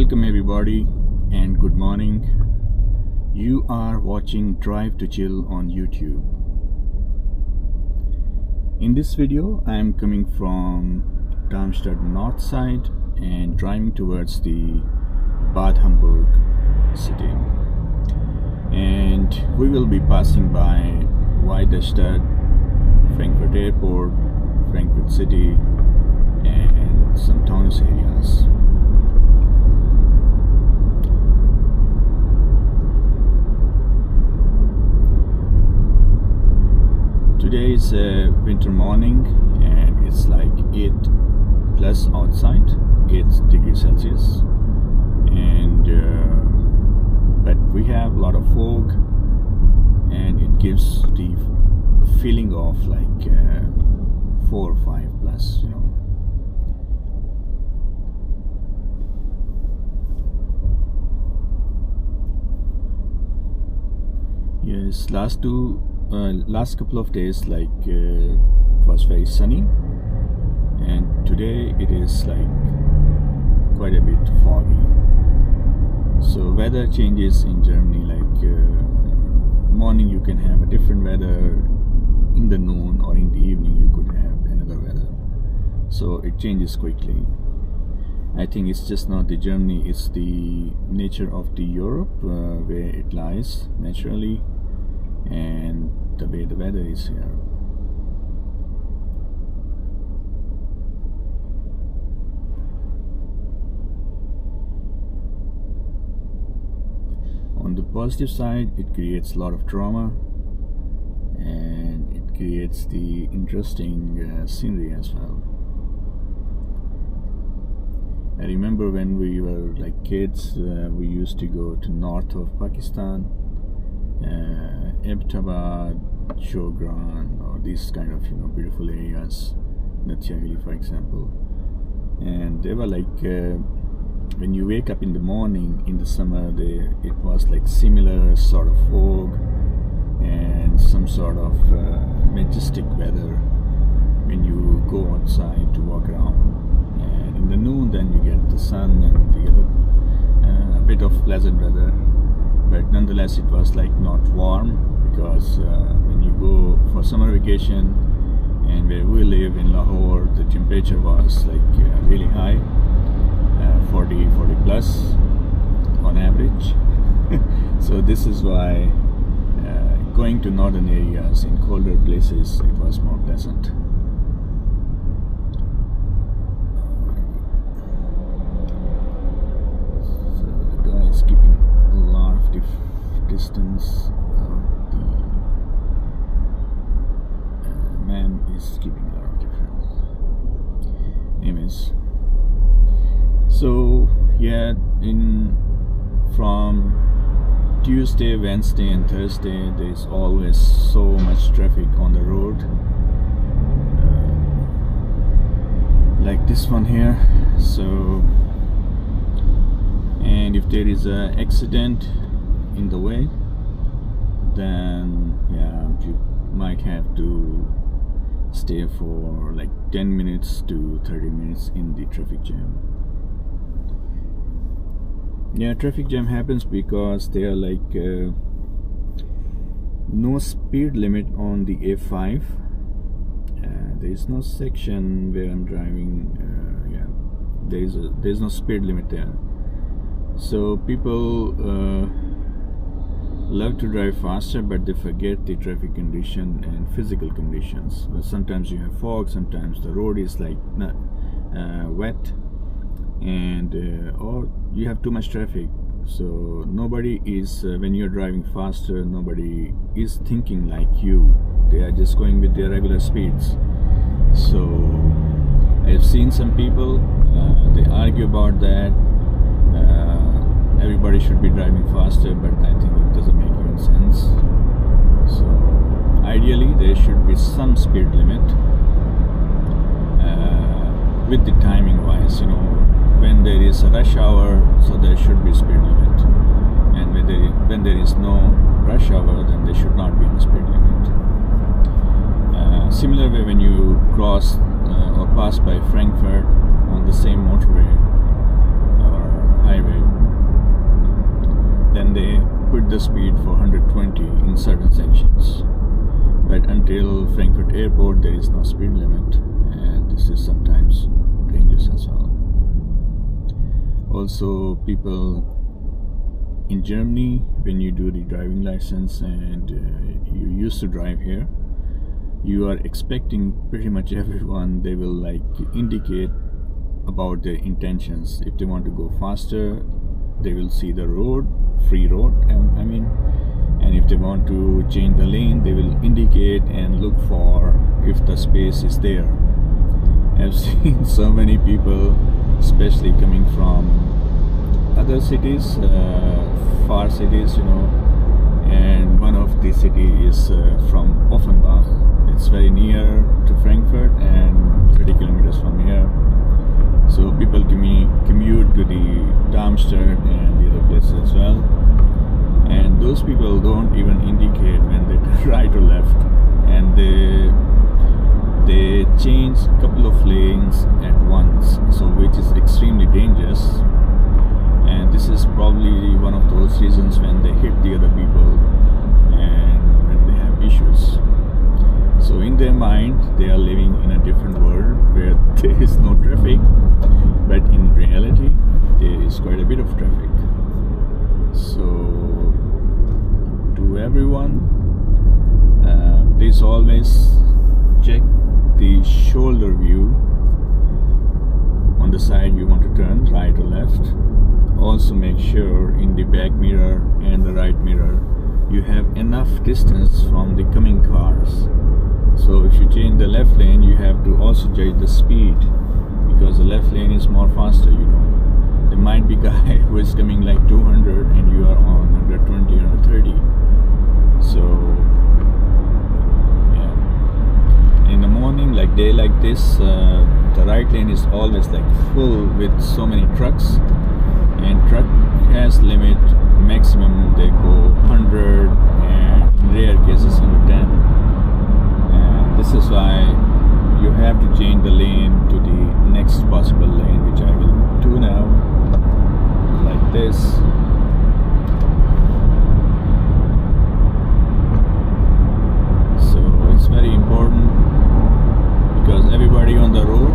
Welcome everybody and good morning. You are watching DriveToChill on YouTube. In this video I am coming from Darmstadt north side and driving towards the Bad Homburg city, and we will be passing by Darmstadt, Frankfurt Airport, Frankfurt city and some towns areas. Today is a winter morning and it's like 8 plus outside, 8 degrees Celsius, and but we have a lot of fog and it gives the feeling of like 4 or 5 plus, you know. Yes, last couple of days like it was very sunny, and today it is like quite a bit foggy. So weather changes in Germany, like morning you can have a different weather, in the noon or in the evening you could have another weather, so it changes quickly. I think it's just not the Germany, it's the nature of the Europe where it lies naturally, and the way the weather is here. On the positive side, it creates a lot of drama and it creates the interesting scenery as well. I remember when we were like kids, we used to go to north of Pakistan, Abbottabad, Showground, or these kind of, you know, beautiful areas, Nathia for example, and they were like when you wake up in the morning in the summer, it was like similar sort of fog and some sort of majestic weather when you go outside to walk around, and in the noon then you get the sun and the other a bit of pleasant weather. But nonetheless it was like not warm, because when you go for summer vacation, and where we live in Lahore, the temperature was like really high, 40 plus on average. So this is why going to northern areas in colder places, it was more pleasant. So the guy is keeping a lot of distance. The man is keeping a lot of difference. Anyways, so yeah, from Tuesday, Wednesday and Thursday there is always so much traffic on the road, like this one here. So, and if there is an accident in the way, then yeah, you might have to stay for like 10 minutes to 30 minutes in the traffic jam. Yeah, traffic jam happens because there are like no speed limit on the A5. There is no section where I'm driving. Yeah, there's no speed limit there. So people love to drive faster, but they forget the traffic condition and physical conditions. But sometimes you have fog, sometimes the road is like wet, and or you have too much traffic. So nobody is when you're driving faster, nobody is thinking like you. They are just going with their regular speeds. So I've seen some people they argue about that. Everybody should be driving faster, but I think it doesn't make any sense. So ideally there should be some speed limit with the timing wise, you know, when there is a rush hour, so there should be speed limit, and when there is no rush hour, then there should not be a speed limit. Similar way, when you cross or pass by Frankfurt on the same motorway or highway. Then they put the speed for 120 in certain sections. But until Frankfurt Airport, there is no speed limit, and this is sometimes dangerous as well. Also, people in Germany, when you do the driving license and you used to drive here, you are expecting pretty much everyone, they will like indicate about their intentions. If they want to go faster, they will see the road, free road, I mean, and if they want to change the lane, they will indicate and look for if the space is there. I've seen so many people, especially coming from other cities, far cities, you know, and one of the city is from Offenbach. It's very near to Frankfurt and 30 kilometers from here. So people commute to the Darmstadt and the other places as well. And those people don't even indicate when they turn right or left, and they change a couple of lanes at once, so which is extremely dangerous. And this is probably one of those reasons when they hit the other people and when they have issues. So in their mind, they are living in a different world where there is no traffic, but in reality, there is quite a bit of traffic. So to everyone, please always check the shoulder view on the side you want to turn, right or left. Also make sure in the back mirror and the right mirror you have enough distance from the coming cars. So if you change the left lane, you have to also judge the speed, because the left lane is more faster, you know. There might be a guy who is coming like 200 and you are on 120 or 130. So yeah, in the morning, like day like this, the right lane is always like full with so many trucks, and truck has limit maximum they go 100 and in rare cases 110. And this is why you have to change the lane to the next possible lane, which I will do now, like this. So it's very important, because everybody on the road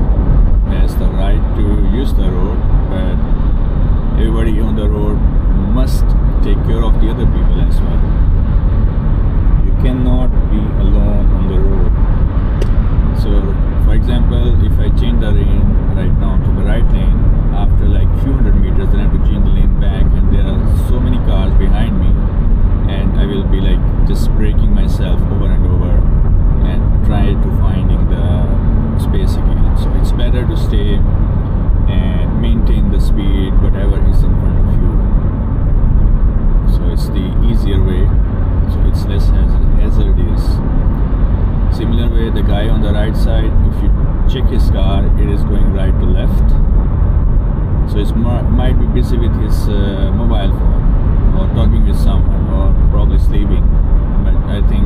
has the right to use the road, but everybody on the road must take care of the other people as well. You cannot be alone on the road. So for example, if I change the lane right now to the right lane, after like few hundred meters, then I have to change the lane back, and there are so many cars behind me, and I will be like just braking myself over and over and try to finding the space again. So it's better to stay and maintain the speed whatever is in front of you. So it's the easier way, so it's less hazardous. Similar way, the guy on the right side, if you check his car, it is going right to left. So it might be busy with his mobile phone, or talking with someone, or probably sleeping. But I think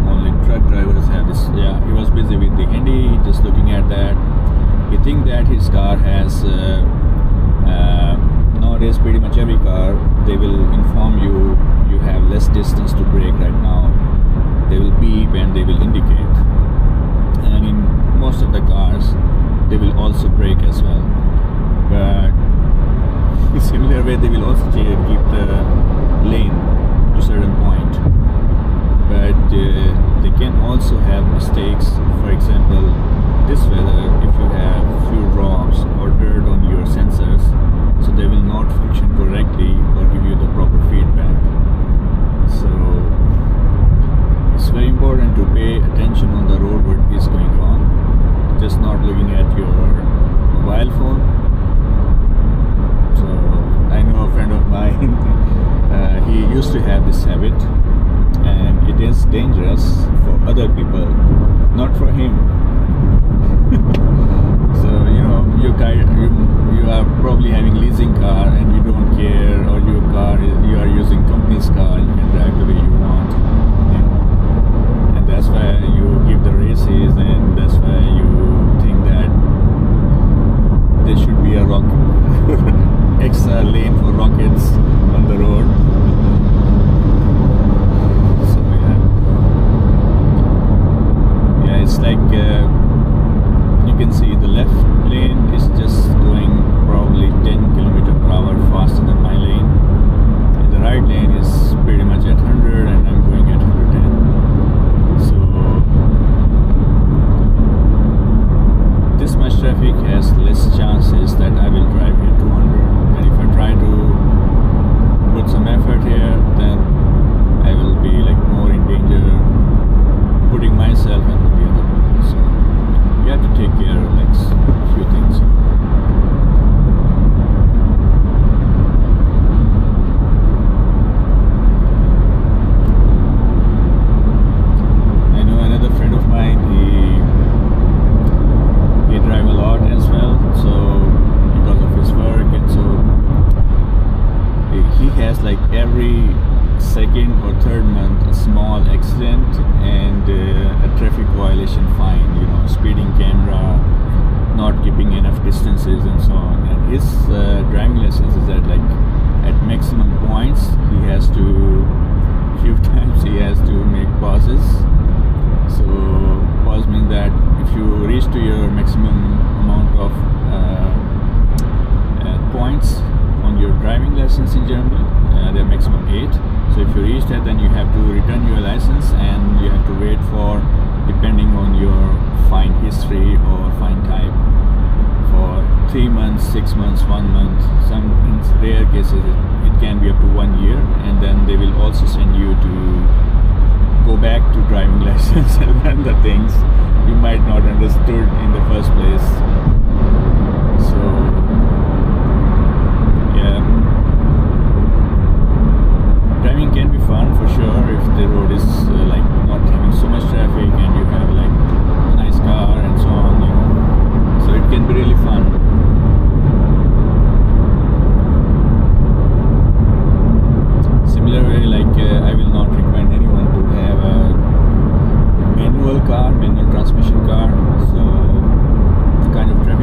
only truck drivers have this. Yeah, he was busy with the handy, just looking at that. You think that his car has nowadays pretty much every car, they will inform you you have less distance to brake right now. They will beep and they will indicate, and in most of the cars they will also brake as well. But in similar way, they will also keep the lane to a certain point, but they can also have mistakes. For example, this weather, if you have few drops or dirt on your sensors, so they will not function correctly or give you the proper feedback. So it's very important to pay attention on the road what is going on, just not looking at your mobile phone. So I know a friend of mine, he used to have this habit, and it is dangerous for other people, not for him. So you know, you are probably having leasing car and you don't care, or your car you are using company's car, you can drive the way you want, you know. And that's why you give the races, and that's why you think that there should be a extra lane traffic has less chances that I will drive here 200, and if I try to put some effort here, then I will be like more in danger, putting myself and the other people. So you have to take care of like few things. I know another friend of mine, he drive a lot as well, so because of his work, and so he has like every second or third month a small accident and a traffic violation fine, you know, speeding camera, not keeping enough distances and so on. And his driving license is at maximum points. He has to, few times he has to make pauses. So pause means that if you reach to your maximum amount of points on your driving license in Germany, they're maximum 8. So if you reach that, then you have to return your license, and you have to wait for, depending on your fine history or fine type, for 3 months, 6 months, 1 month. Some in rare cases it can be up to 1 year, and then they will also send you to go back to driving license and learn the things you might not understood in the first place. So yeah, driving can be fun for sure if the road is like not having so much traffic and you have like a nice car and so on, you know. So it can be really fun. Similarly, like I will not recommend anyone to have a manual transmission car. So the kind of traffic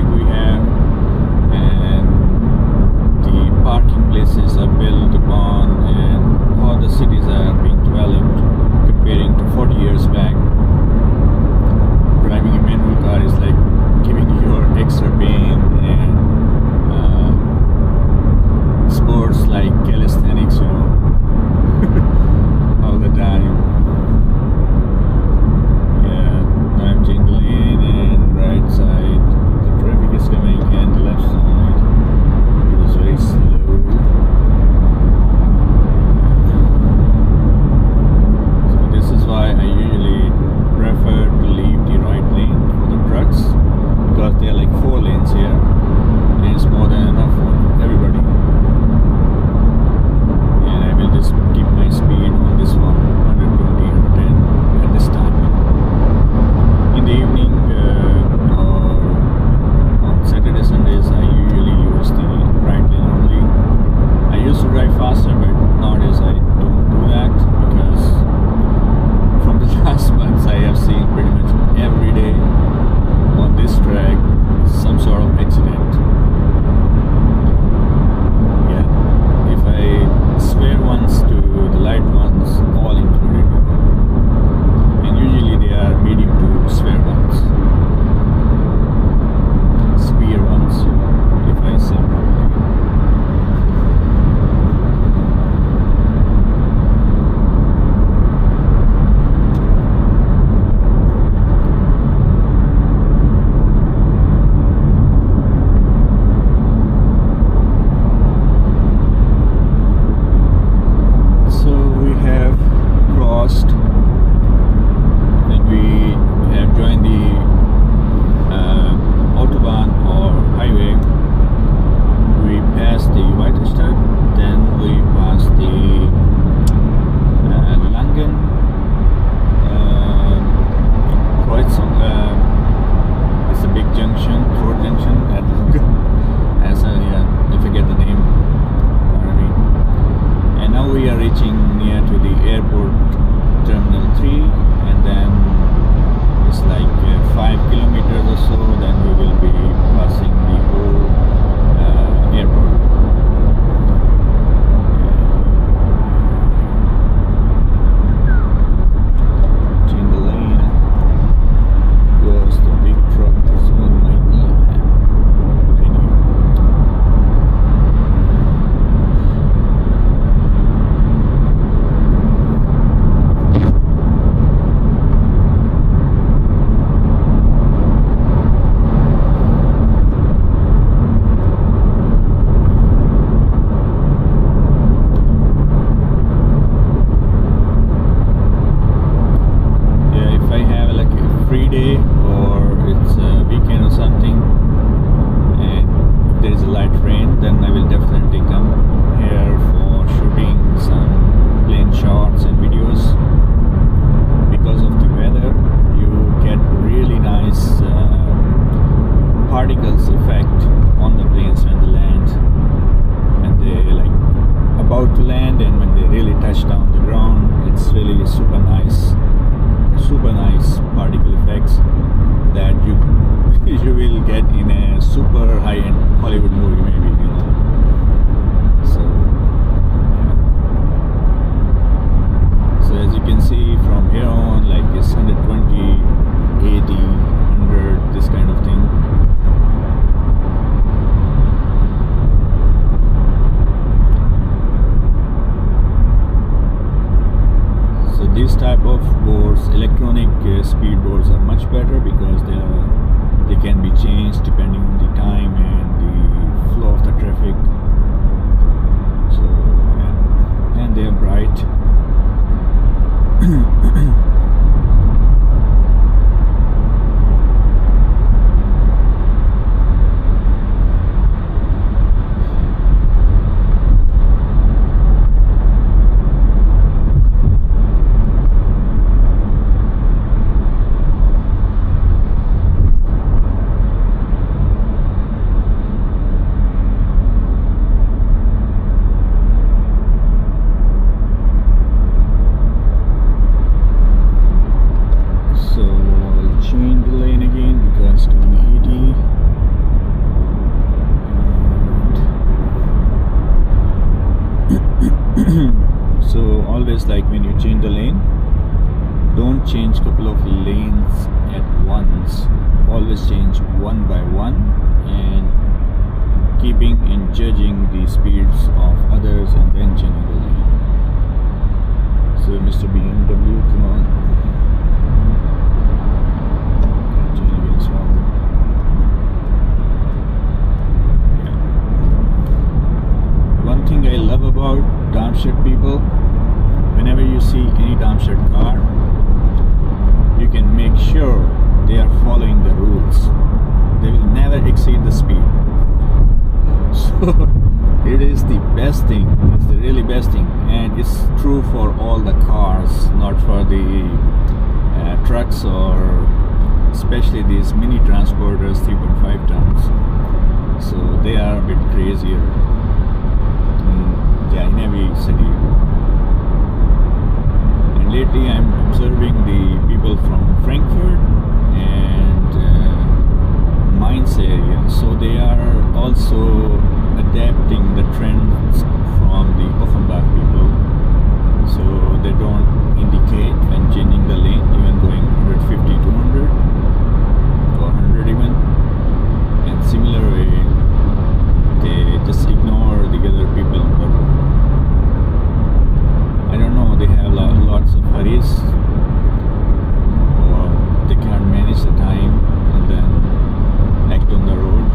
particles effect on the planes when they land, when they like about to land, and when they really touch down the ground. It's really super nice particle effects that you you will get in a super high-end Hollywood movie, maybe, you know. So yeah. So as you can see from here on, like it's 120, 80, 100, this kind of thing. So these type of boards, electronic speed boards, are much better because they can be changed depending on the time and the flow of the traffic. So yeah, and they are bright. So always, like when you change the lane, don't change couple of lanes at once. Always change one by one, and keeping and judging the speeds of others, and then changing the lane. So Mr. BMW, come on. One thing I love about Darmstadt people, whenever you see any Darmstadt car, you can make sure they are following the rules. They will never exceed the speed. So it is the best thing. It's the really best thing, and it's true for all the cars, not for the trucks, or especially these mini transporters, 3.5 tons. So they are a bit crazier. Yeah, in every city. And lately I'm observing the people from Frankfurt and Mainz area, so they are also adapting the trends from the Offenbach people, so they don't indicate when changing the lane, even going 150, 200 or 100 even, and similar way they just ignore the other people on the road. I don't know, they have lots of hurries, or they can't manage the time and then act on the road.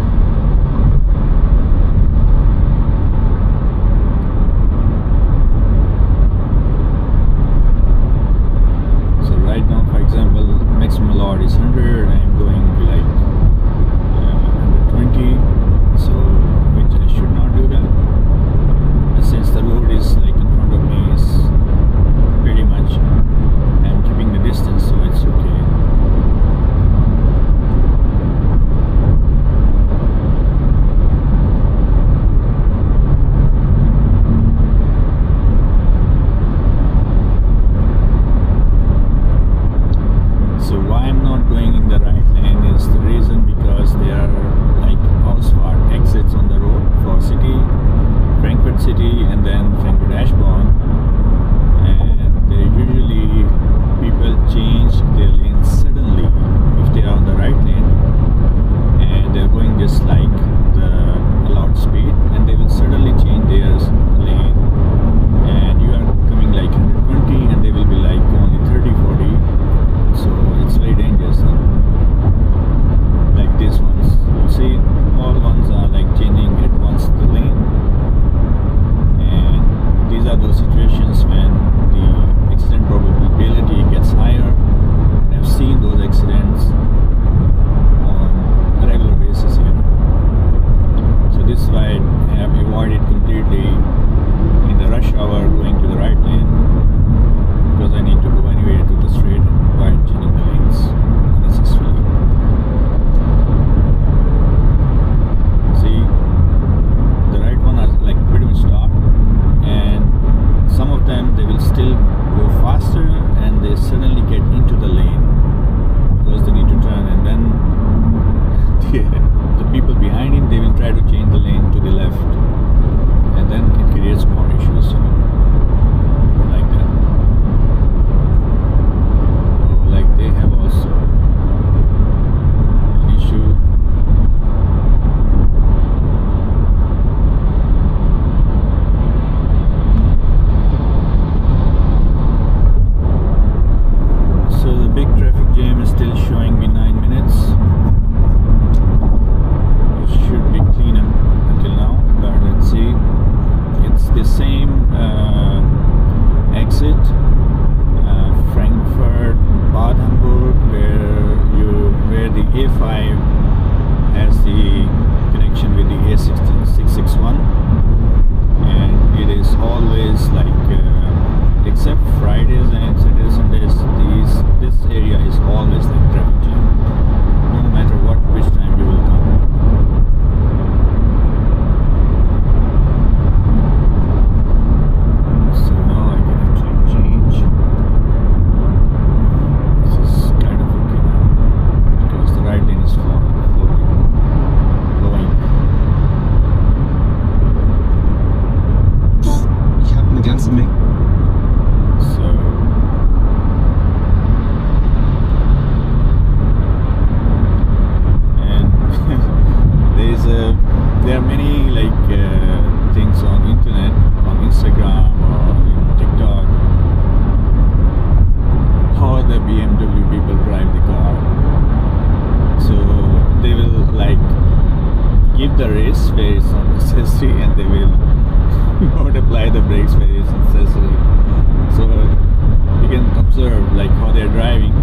the people behind him, they will try to change the lane to the left, and then it creates more issues, like that. Like they have also an issue. So the big traffic jam is still showing me 9 minutes. It should be clean until now, but let's see. It's the same exit, Frankfurt, Bad Homburg, where the A5 has the connection with the A661, and it is always like, except Fridays and Saturdays, Sundays, this area is always like traffic jam, no matter which time you will come. So now I can actually change. This is kind of okay now, because the right lane is flowing. Ich habe eine ganze Menge. There are many like things on internet, on Instagram or TikTok, how the BMW people drive the car. So they will like give the race where it's not necessary, and they will not apply the brakes where it's necessary. So you can observe like how they're driving.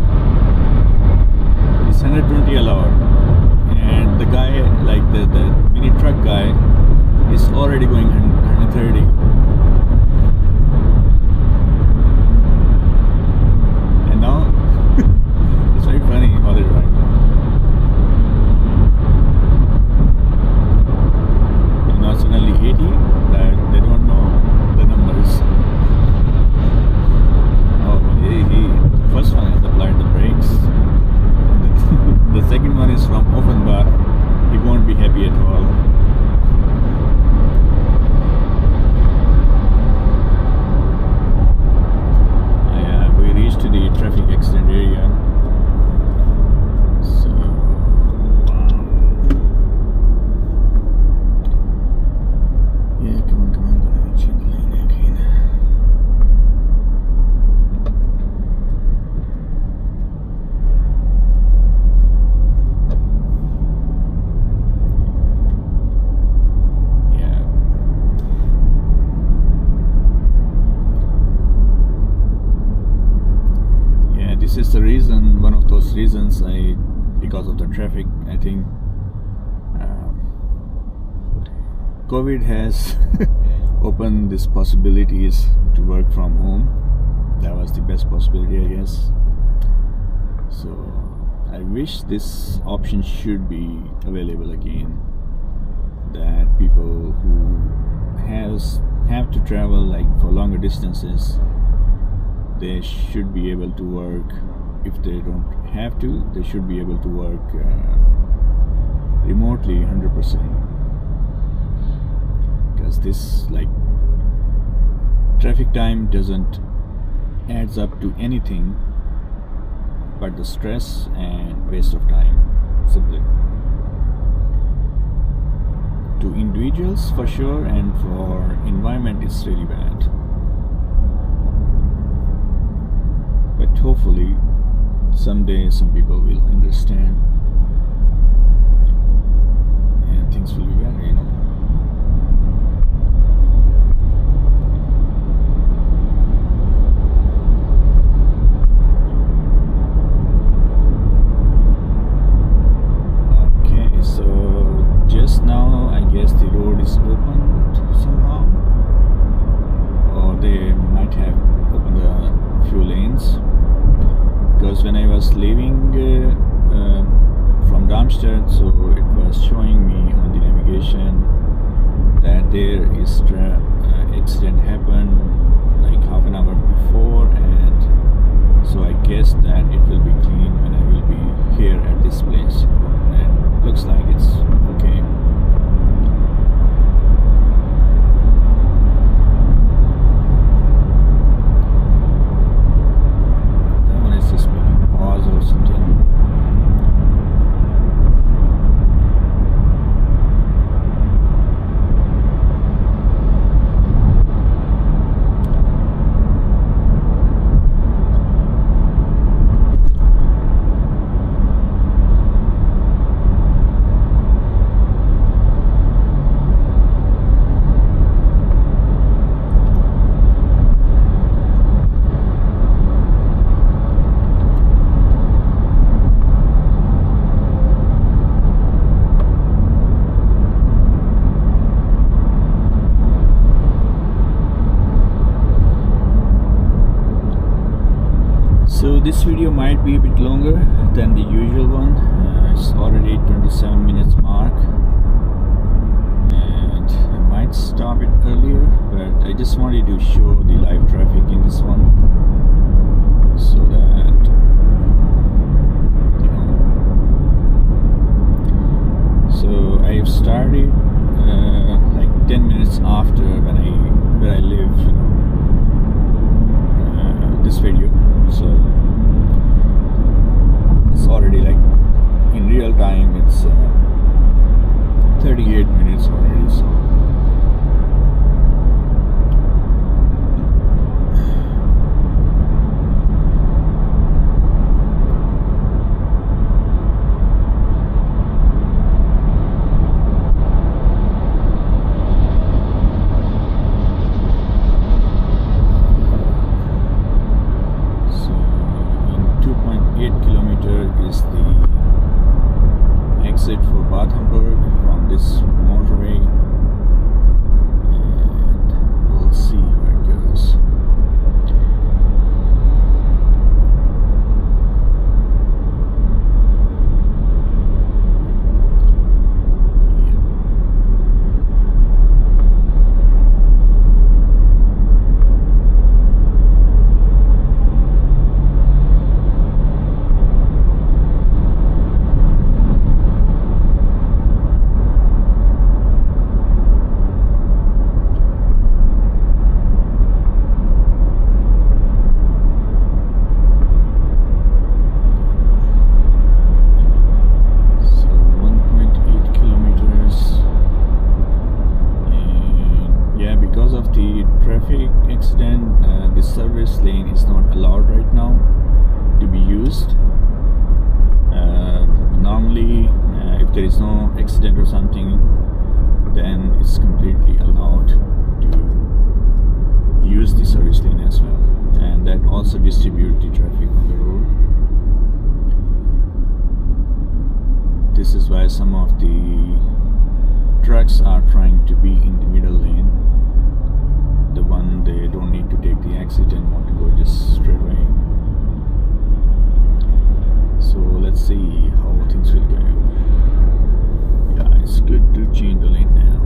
It's 120 allowed, and the guy, like the mini truck guy, is already going 130. And now it's very funny how they're driving. And now suddenly 80, but they don't know the numbers. Oh, the first one has applied the brakes. The second one is from Offenbach. He won't be happy at all. Yeah, we reached to the traffic accident area. So, wow. Yeah, come on, let me change the lane again. This is the reason, one of those reasons, because of the traffic, I think COVID has opened these possibilities to work from home. That was the best possibility, I guess. So I wish this option should be available again, that people who have to travel like for longer distances, they should be able to work. If they don't have to, they should be able to work remotely 100%, because this like traffic time doesn't adds up to anything but the stress and waste of time, simply. To individuals for sure, and for environment it's really bad. But hopefully someday some people will understand and things will be better, Okay, so just now I guess the road is opened somehow, or they might have opened a few lanes, because when I was leaving from Darmstadt, so it was showing me on the navigation that there is accident happened like half an hour before, and so I guess that it will be clean when I will be here at this place, and looks like video might be a bit longer than the usual one. It's already 27 minutes mark, and I might stop it earlier, but I just wanted to show the live traffic in this one, so that you know. So I have started like 10 minutes after where I live, you know, this video. So it's already like in real time it's 38 minutes already. So is the exit for Bad Homburg from this motorway, and we'll see where it goes. Traffic accident, the service lane is not allowed right now to be used. Normally if there is no accident or something, then it's completely allowed to use the service lane as well, and that also distributes the traffic on the road. This is why some of the trucks are trying to be in the middle lane, the one they don't need to take the exit and want to go just straight away. So let's see how things will go. Yeah, it's good to change the lane now.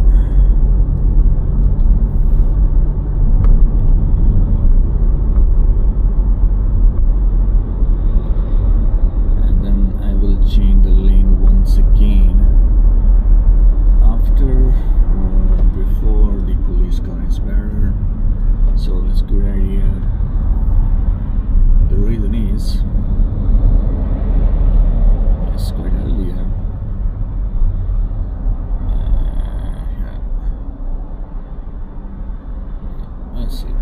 And then I will change the lane once again after before the police car is better. So that's a good idea. The reason is it's quite earlier. Yeah. Let's see.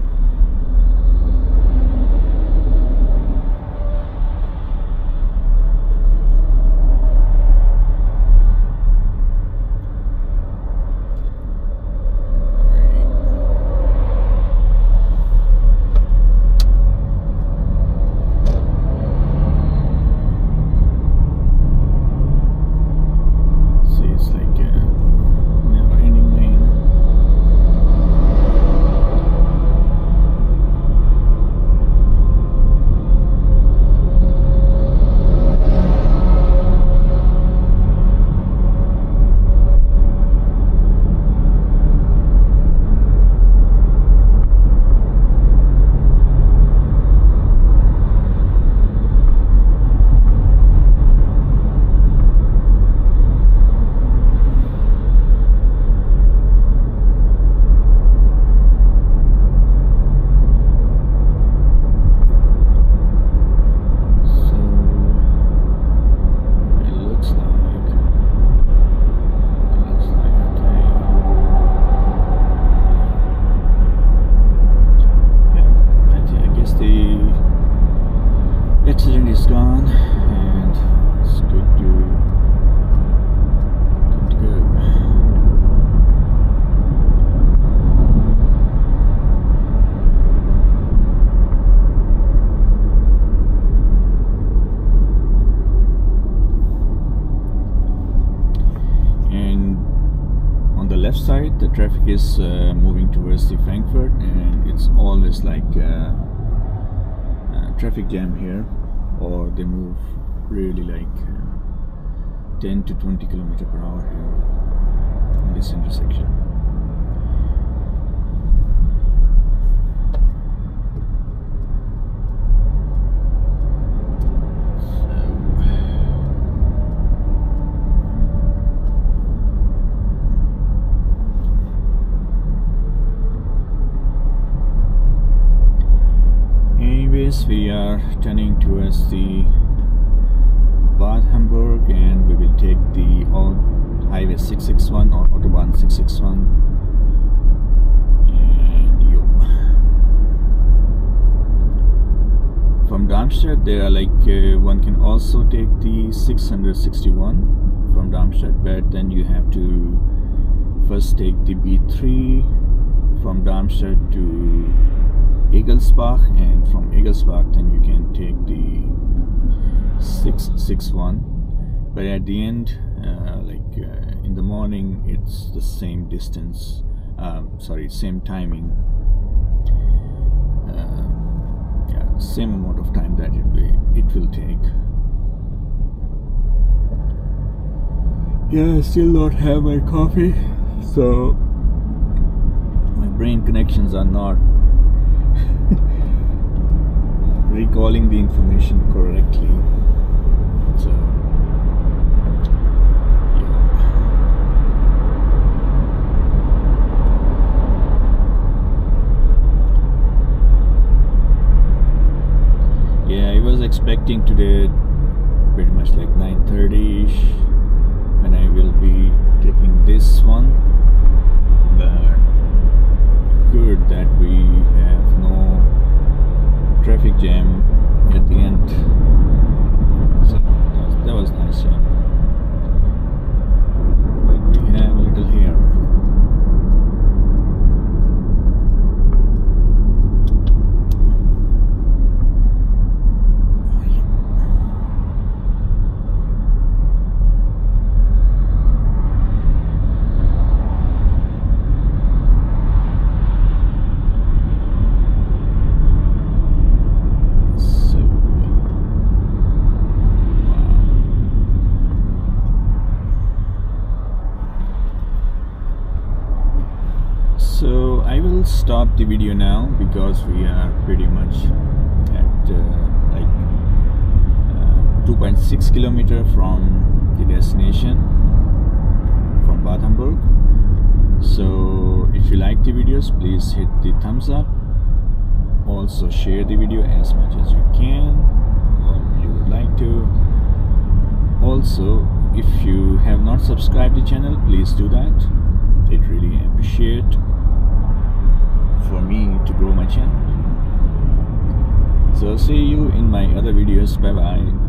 Accident is gone, and it's good to go. And on the left side, the traffic is moving towards the Frankfurt, and it's always like traffic jam here. or they move really like 10 to 20 kilometers per hour here in this intersection. We are turning towards the Bad Homburg, and we will take the Highway 661 or Autobahn 661. And from Darmstadt, there are like one can also take the 661 from Darmstadt, but then you have to first take the B3 from Darmstadt to Egelsbach, and from Egelsbach then you can take the 661, but at the end in the morning it's the same distance, same timing, same amount of time that it will take. I still don't have my coffee, so my brain connections are not recalling the information correctly. So I was expecting today pretty much like 9:30ish when I will be taking this one, but good that we have no traffic jam at the end, so that was nice. But we have a little here. So I will stop the video now because we are pretty much at 2.6 kilometers from the destination, from Bad Homburg. So if you like the videos, please hit the thumbs up. Also share the video as much as you can, or you would like to. Also, if you have not subscribed the channel, please do that. It really appreciate for me to grow my channel. So see you in my other videos. Bye bye.